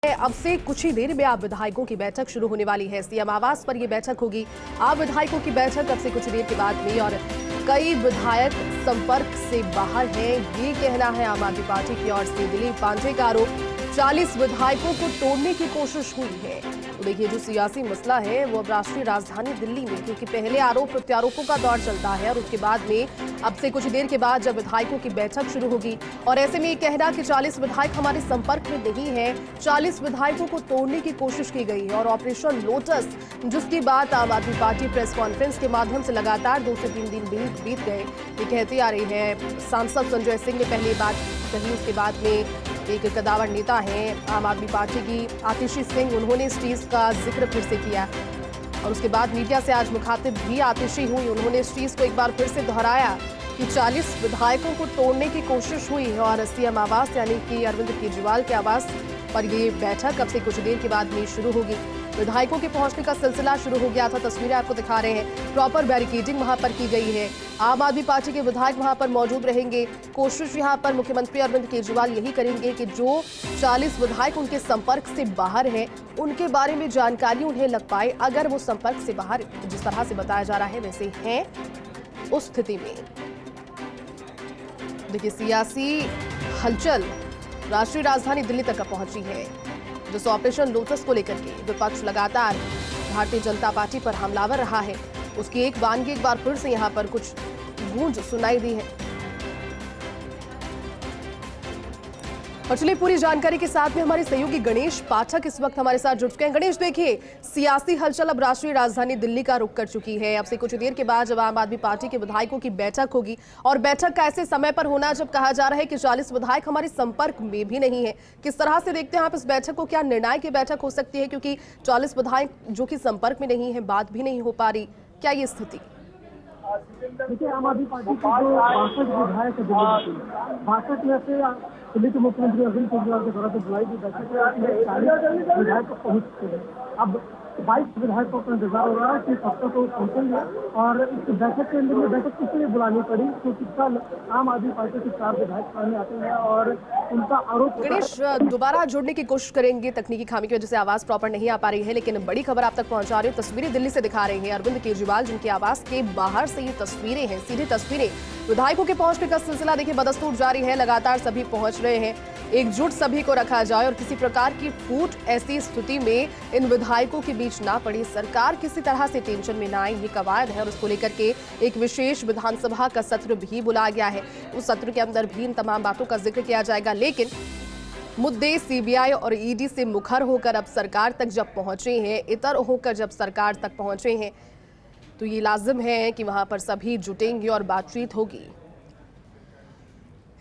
अब से कुछ ही देर में आप विधायकों की बैठक शुरू होने वाली है। सीएम आवास पर यह बैठक होगी। आप विधायकों की बैठक अब से कुछ देर के बाद में और कई विधायक संपर्क से बाहर हैं, ये कहना है आम आदमी पार्टी की ओर से। दिलीप पांडे का आरोप 40 विधायकों को तोड़ने की कोशिश हुई है। तो देखिए, जो सियासी मसला है वो अब राष्ट्रीय राजधानी दिल्ली में, क्योंकि पहले आरोप प्रत्यारोपों का दौर चलता है और उसके बाद में अब से कुछ देर के बाद जब विधायकों की बैठक शुरू होगी और ऐसे में ये कहना कि 40 विधायक हमारे संपर्क में नहीं है, 40 विधायकों को तोड़ने की कोशिश की गई है। और ऑपरेशन लोटस, जिसकी बात आम आदमी पार्टी प्रेस कॉन्फ्रेंस के माध्यम से लगातार 2 से 3 दिन बीत गए, ये कहती आ रही है। सांसद संजय सिंह ने पहले बात कही, उसके बाद में एक कदावर नेता हैं आम आदमी पार्टी की आतिशी सिंह, उन्होंने इस चीज का जिक्र फिर से किया और उसके बाद मीडिया से आज मुखातिब भी आतिशी हुई। उन्होंने इस चीज को एक बार फिर से दोहराया कि 40 विधायकों को तोड़ने की कोशिश हुई है और सीएम आवास यानी कि अरविंद केजरीवाल के आवास पर ये बैठक अब से कुछ देर के बाद में शुरू होगी। विधायकों के पहुंचने का सिलसिला शुरू हो गया था। तस्वीरें आपको दिखा रहे हैं। प्रॉपर बैरिकेडिंग वहां पर की गई है। आम आदमी पार्टी के विधायक वहां पर मौजूद रहेंगे। कोशिश यहां पर मुख्यमंत्री अरविंद केजरीवाल यही करेंगे कि जो 40 विधायक उनके संपर्क से बाहर हैं, उनके बारे में जानकारी उन्हें लग पाए। अगर वो संपर्क से बाहर जिस तरह से बताया जा रहा है वैसे हैं, उस स्थिति में देखिए सियासी हलचल राष्ट्रीय राजधानी दिल्ली तक पहुंची है। जिस ऑपरेशन लोटस को लेकर के विपक्ष लगातार भारतीय जनता पार्टी पर हमलावर रहा है, उसकी एक वानगी एक बार फिर से यहां पर कुछ गूंज सुनाई दी है। और चलिए पूरी जानकारी के साथ में हमारे सहयोगी गणेश पाठक इस वक्त हमारे साथ जुड़ चुके हैं। गणेश, देखिए सियासी हलचल अब राष्ट्रीय राजधानी दिल्ली का रुख कर चुकी है। अब से कुछ देर के बाद जब आम आदमी पार्टी के विधायकों की बैठक होगी और बैठक का ऐसे समय पर होना जब कहा जा रहा है कि 40 विधायक हमारे संपर्क में भी नहीं है, किस तरह से देखते हैं आप इस बैठक को? क्या निर्णायक की बैठक हो सकती है, क्योंकि 40 विधायक जो कि संपर्क में नहीं है, बात भी नहीं हो पा रही, क्या ये स्थिति? देखिए, आम आदमी पार्टी के जो 62 विधायक है, 62 में से दिल्ली के मुख्यमंत्री अरविंद केजरीवाल के द्वारा बुलाई गई बैठक में 40 विधायक पहुंच चुके हैं। अब 22 विधायकों का इंतजार हो रहा है कि कब तक वो पहुंचेंगे और इस बैठक के अंदर में बैठक इसलिए बुलानी पड़ी क्योंकि कल आम आदमी पार्टी के 4 विधायक सामने आते हैं और उनका आरोप। गणेश, दोबारा जुड़ने की कोशिश करेंगे, तकनीकी खामी की वजह से आवाज प्रॉपर नहीं आ पा रही है, लेकिन बड़ी खबर आप तक पहुंचा रही हूँ। तस्वीरें दिल्ली से दिखा रहे हैं अरविंद केजरीवाल, जिनके आवास के बाहर से ये तस्वीरें हैं, सीधी तस्वीरें। विधायकों के पहुंचने का सिलसिला देखिए बदस्तूर जारी है, लगातार सभी पहुंच रहे हैं। एकजुट सभी को रखा जाए और किसी प्रकार की फूट ऐसी स्थिति में इन विधायकों के बीच ना पड़ी, सरकार किसी तरह से टेंशन में ना आए, ये कवायद है। और उसको लेकर के एक विशेष विधानसभा का सत्र भी बुलाया गया है। उस सत्र के अंदर भी इन तमाम बातों का जिक्र किया जाएगा। लेकिन मुद्दे सीबीआई और ईडी से मुखर होकर अब सरकार तक जब पहुंचे हैं, इतर होकर जब सरकार तक पहुंचे हैं, तो ये लाजिम है कि वहां पर सभी जुटेंगे और बातचीत होगी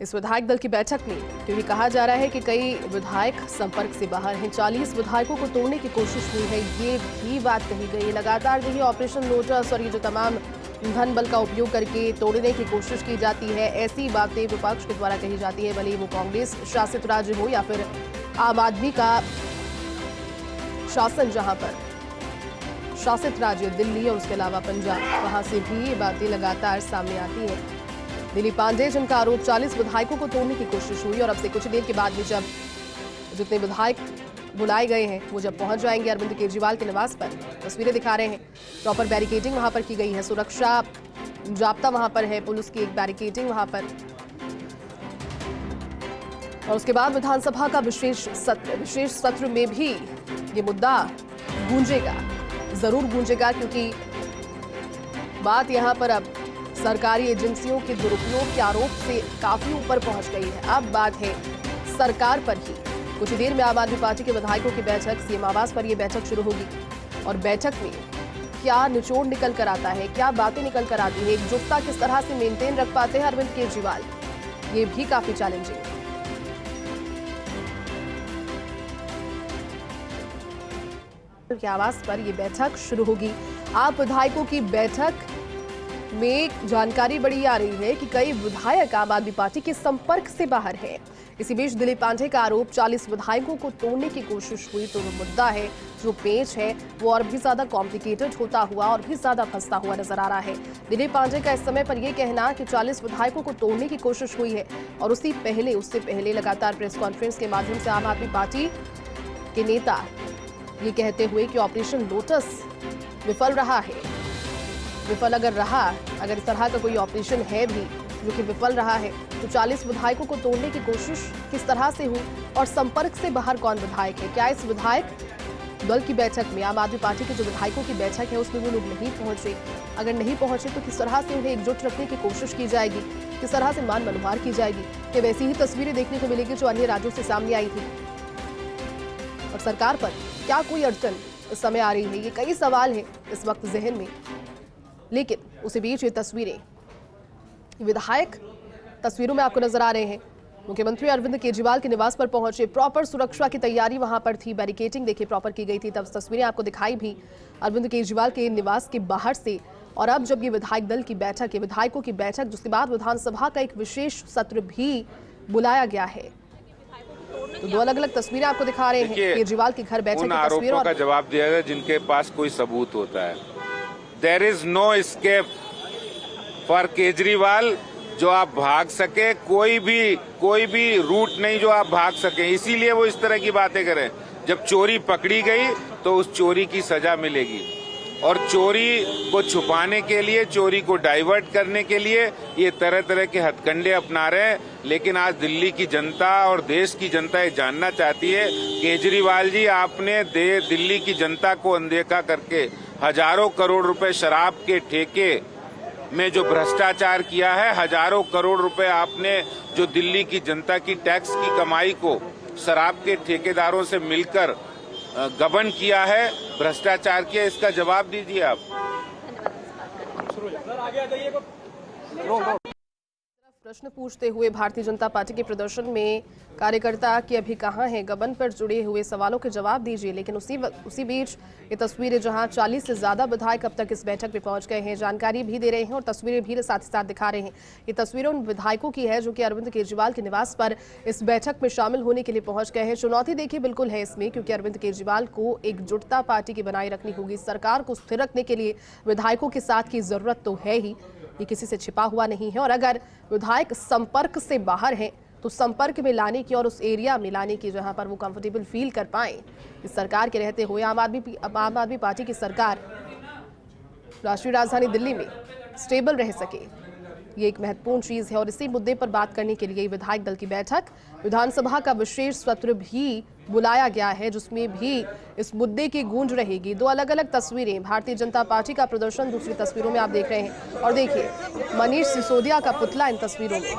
इस विधायक दल की बैठक में, क्योंकि कहा जा रहा है कि कई विधायक संपर्क से बाहर हैं। 40 विधायकों को तोड़ने की कोशिश हुई है, ये भी बात कही गई। लगातार देखिए ऑपरेशन लोटस और ये जो तमाम धन बल का उपयोग करके तोड़ने की कोशिश की जाती है, ऐसी बातें विपक्ष के द्वारा कही जाती है, भले वो कांग्रेस शासित राज्य हो या फिर आम आदमी का शासन जहां पर शासित राज्य दिल्ली और उसके अलावा पंजाब, वहां से भी ये बातें लगातार सामने आती हैं। दिलीप पांडे, जिनका आरोप 40 विधायकों को तोड़ने की कोशिश हुई और अब से कुछ देर के बाद भी जब जितने विधायक बुलाए गए हैं वो जब पहुंच जाएंगे अरविंद केजरीवाल के निवास पर, तस्वीरें दिखा रहे हैं। प्रॉपर बैरिकेडिंग वहां पर की गई है, सुरक्षा जाब्ता वहां पर है, पुलिस की एक बैरिकेडिंग वहां पर। और उसके बाद विधानसभा का विशेष सत्र में भी ये मुद्दा गूंजेगा, जरूर गूंजेगा, क्योंकि बात यहां पर अब सरकारी एजेंसियों के दुरुपयोग के आरोप से काफी ऊपर पहुंच गई है। अब बात है सरकार पर ही। कुछ देर में आम आदमी पार्टी के विधायकों की बैठक, सीएम आवास पर यह बैठक शुरू होगी और बैठक में क्या निचोड़ निकल कर आता है, क्या बातें निकल कर आती है, एकजुटता किस तरह से मेंटेन रख पाते हैं अरविंद केजरीवाल, ये भी काफी चैलेंजिंग है। के आवास पर यह बैठक शुरू होगी। आप विधायकों की बैठक में जानकारी बड़ी आ रही है कि कई विधायक आम आदमी पार्टी के संपर्क से बाहर हैं। इसी बीच दिलीप पांडे का आरोप 40 विधायकों को तोड़ने की कोशिश हुई, तो वो मुद्दा है, जो पेच है, वो और भी ज्यादा कॉम्प्लिकेटेड होता हुआ और भी ज्यादा फंसता हुआ नजर आ रहा है। दिलीप पांडे का इस समय पर यह कहना कि 40 विधायकों को तोड़ने की कोशिश हुई है और उससे पहले लगातार प्रेस कॉन्फ्रेंस के माध्यम से आम आदमी पार्टी के नेता ये कहते हुए कि ऑपरेशन लोटस विफल रहा है। विफल अगर इस तरह का कोई ऑपरेशन है भी जो कि विफल रहा है तो 40 विधायकों को तोड़ने की कोशिश किस तरह से हुई और संपर्क से बाहर कौन विधायक है? क्या इस विधायक दल की बैठक में, आम आदमी पार्टी के जो विधायकों की बैठक है उसमें वो लोग नहीं पहुंचे? अगर नहीं पहुंचे तो किस तरह से उन्हें एकजुट रखने की कोशिश की जाएगी? किस तरह से मान मनोहार की जाएगी? कि वैसी ही तस्वीरें देखने को मिलेगी जो अन्य राज्यों से सामने आई थी? और सरकार पर क्या कोई अड़चन इस समय आ रही है? ये कई सवाल है इस वक्त जहन में। लेकिन उसी बीच ये तस्वीरें, विधायक तस्वीरों में आपको नजर आ रहे हैं। मुख्यमंत्री अरविंद केजरीवाल के निवास पर पहुंचे, प्रॉपर सुरक्षा की तैयारी वहां पर थी, बैरिकेडिंग देखिए प्रॉपर की गई थी। तब तस्वीरें आपको दिखाई भी अरविंद केजरीवाल के निवास के बाहर से। और अब जब ये विधायक दल की बैठक है, विधायकों की बैठक, जिसके बाद विधानसभा का एक विशेष सत्र भी बुलाया गया है, तो दो अलग अलग तस्वीरें आपको दिखा रहे हैं। केजरीवाल के घर बैठक की तस्वीर और का जवाब दिया गया जिनके पास कोई सबूत होता है। There is no escape for Kejriwal, जो आप भाग सके, कोई भी रूट नहीं जो आप भाग सके। इसीलिए वो इस तरह की बातें करें। जब चोरी पकड़ी गई तो उस चोरी की सजा मिलेगी, और चोरी को छुपाने के लिए, चोरी को डाइवर्ट करने के लिए ये तरह तरह के हथकंडे अपना रहे हैं। लेकिन आज दिल्ली की जनता और देश की जनता ये जानना चाहती है, केजरीवाल जी आपने दिल्ली की जनता को अनदेखा करके हजारों करोड़ रुपए शराब के ठेके में जो भ्रष्टाचार किया है, हजारों करोड़ रुपए आपने जो दिल्ली की जनता की टैक्स की कमाई को शराब के ठेकेदारों से मिलकर गबन किया है, भ्रष्टाचार किया, इसका जवाब दीजिए आप। प्रश्न पूछते हुए भारतीय जनता पार्टी के प्रदर्शन में कार्यकर्ता कि अभी कहां हैं, गबन पर जुड़े हुए सवालों के जवाब दीजिए। लेकिन उसी बीच ये तस्वीरें जहां 40 से ज्यादा विधायक अब तक इस बैठक में पहुंच गए हैं, जानकारी भी दे रहे हैं और तस्वीरें भी साथ ही साथ दिखा रहे हैं। ये तस्वीरें उन विधायकों की है जो कि अरविंद केजरीवाल के निवास पर इस बैठक में शामिल होने के लिए पहुंच गए हैं। चुनौती देखिए बिल्कुल है इसमें, क्योंकि अरविंद केजरीवाल को एकजुटता पार्टी की बनाए रखनी होगी। सरकार को स्थिर रखने के लिए विधायकों के साथ की जरूरत तो है ही, ये किसी से छिपा हुआ नहीं है। और अगर विधायक संपर्क से बाहर हैं तो संपर्क में लाने की और उस एरिया में लाने की जहां पर वो कंफर्टेबल फील कर पाए, इस सरकार के रहते हुए आम आदमी पार्टी की सरकार राष्ट्रीय राजधानी दिल्ली में स्टेबल रह सके, ये एक महत्वपूर्ण चीज है। और इसी मुद्दे पर बात करने के लिए विधायक दल की बैठक, विधानसभा का विशेष सत्र भी बुलाया गया है, जिसमें भी इस मुद्दे की गूंज रहेगी। दो अलग अलग तस्वीरें, भारतीय जनता पार्टी का प्रदर्शन दूसरी तस्वीरों में आप देख रहे हैं। और देखिए मनीष सिसोदिया का पुतला इन तस्वीरों में।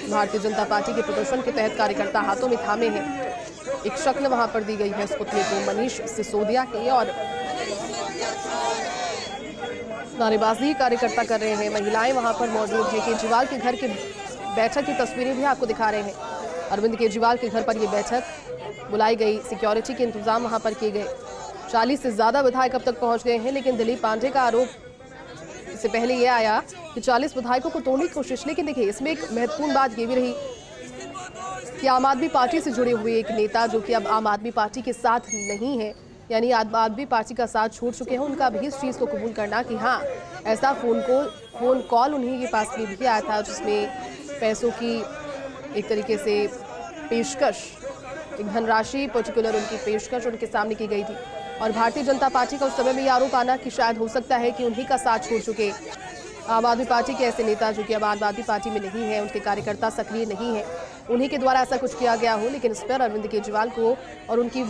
भारतीय जनता पार्टी के प्रदर्शन के तहत कार्यकर्ता हाथों में थामे हैं, एक शक्ल वहां पर दी गई है इस पुतले को मनीष सिसोदिया की, और नारेबाजी कार्यकर्ता कर रहे हैं। महिलाएं वहां पर मौजूद है। केजरीवाल के घर की बैठक की तस्वीरें भी आपको दिखा रहे हैं। अरविंद केजरीवाल के घर पर यह बैठक बुलाई गई, सिक्योरिटी के इंतजाम वहां पर किए गए। 40 से ज्यादा विधायक अब तक पहुंच गए हैं। लेकिन दिलीप पांडे का आरोप इससे पहले यह आया कि 40 विधायकों को तोड़ने की कोशिश। लेकिन देखिए इसमें एक महत्वपूर्ण बात यह भी रही कि आम आदमी पार्टी से जुड़े हुए एक नेता जो कि अब आम आदमी पार्टी के साथ नहीं है, यानी आम आदमी पार्टी का साथ छोड़ चुके हैं, उनका भी इस चीज़ को कबूल करना कि हाँ ऐसा फोन कॉल उन्हीं के पास में भी आया था जिसमें पैसों की एक तरीके से पेशकश, एक धनराशि पर्टिकुलर उनकी पेशकश उनके सामने की गई थी। और भारतीय जनता पार्टी का उस समय में ये आरोप आना कि शायद हो सकता है कि उन्हीं का साथ छोड़ चुके आम आदमी पार्टी के ऐसे नेता जो कि अब आम आदमी पार्टी में नहीं है, उनके कार्यकर्ता सक्रिय नहीं है, उन्हीं के द्वारा ऐसा कुछ किया गया हो। लेकिन इस पर अरविंद केजरीवाल को और उनकी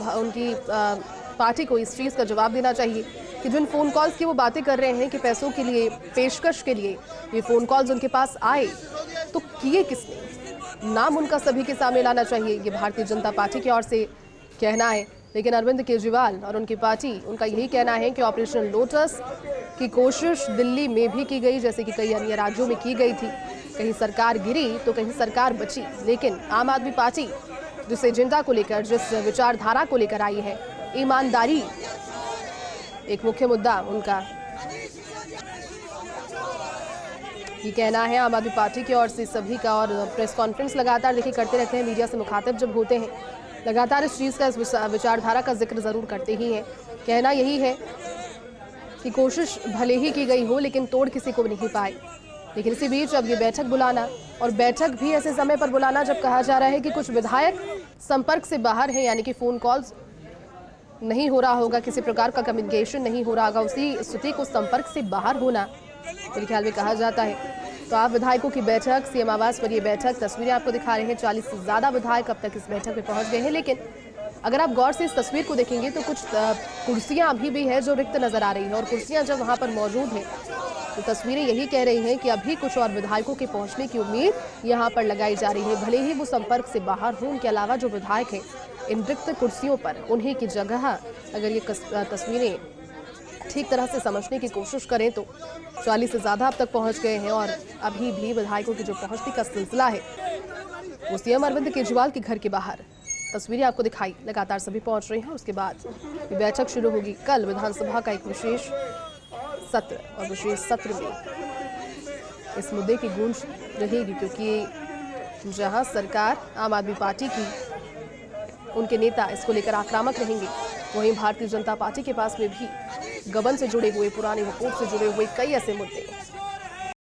पार्टी को इस चीज़ का जवाब देना चाहिए कि जिन फ़ोन कॉल्स की वो बातें कर रहे हैं कि पैसों के लिए, पेशकश के लिए ये फ़ोन कॉल्स उनके पास आए, तो किए किसने, नाम उनका सभी के सामने लाना चाहिए, ये भारतीय जनता पार्टी की ओर से कहना है। लेकिन अरविंद केजरीवाल और उनकी पार्टी, उनका यही कहना है कि ऑपरेशन लोटस की कोशिश दिल्ली में भी की गई, जैसे कि कई अन्य राज्यों में की गई थी। कहीं सरकार गिरी तो कहीं सरकार बची। लेकिन आम आदमी पार्टी जिस एजेंडा को लेकर, जिस विचारधारा को लेकर आई है, ईमानदारी एक मुख्य मुद्दा उनका, ये कहना है आम आदमी पार्टी की ओर से सभी का। और प्रेस कॉन्फ्रेंस लगातार देखिए करते रहते हैं, मीडिया से मुखातिब जब होते हैं लगातार इस चीज़ का, इस विचारधारा का जिक्र ज़रूर करते ही हैं। कहना यही है कि कोशिश भले ही की गई हो लेकिन तोड़ किसी को नहीं पाए। लेकिन इसी बीच अब ये बैठक बुलाना, और बैठक भी ऐसे समय पर बुलाना जब कहा जा रहा है कि कुछ विधायक संपर्क से बाहर हैं, यानी कि फोन कॉल्स नहीं हो रहा होगा, किसी प्रकार का कम्युनिकेशन नहीं हो रहा होगा, उसी स्थिति को संपर्क से बाहर होना मेरे ख्याल में कहा जाता है। तो आप विधायकों की बैठक, सीएम आवास पर ये बैठक, तस्वीरें आपको दिखा रहे हैं। 40 से ज्यादा विधायक अब तक इस बैठक में पहुंच गए हैं, लेकिन अगर आप गौर से इस तस्वीर को देखेंगे तो कुछ कुर्सियां अभी भी है जो रिक्त नजर आ रही है, और कुर्सियां जब वहां पर मौजूद हैं तो तस्वीरें यही कह रही हैं कि अभी कुछ और विधायकों के पहुंचने की उम्मीद यहां पर लगाई जा रही है। भले ही वो संपर्क से बाहर हों, उनके अलावा जो विधायक हैं इन रिक्त कुर्सियों पर उन्हीं की जगह, अगर ये तस्वीरें ठीक तरह से समझने की कोशिश करें तो 40 से ज़्यादा अब तक पहुंच गए हैं, और अभी भी विधायकों की जो पहुंचने का सिलसिला है वो सीएम अरविंद केजरीवाल के घर के बाहर तस्वीरें आपको दिखाई लगातार सभी पहुंच रहे हैं। उसके बाद ये बैठक शुरू होगी। कल विधानसभा का एक विशेष सत्र, और विशेष सत्र में इस मुद्दे की गूंज रहेगी, क्योंकि जहां सरकार आम आदमी पार्टी की, उनके नेता इसको लेकर आक्रामक रहेंगे, वहीं भारतीय जनता पार्टी के पास में भी गबन से जुड़े हुए, पुरानी रिपोर्ट से जुड़े हुए कई ऐसे मुद्दे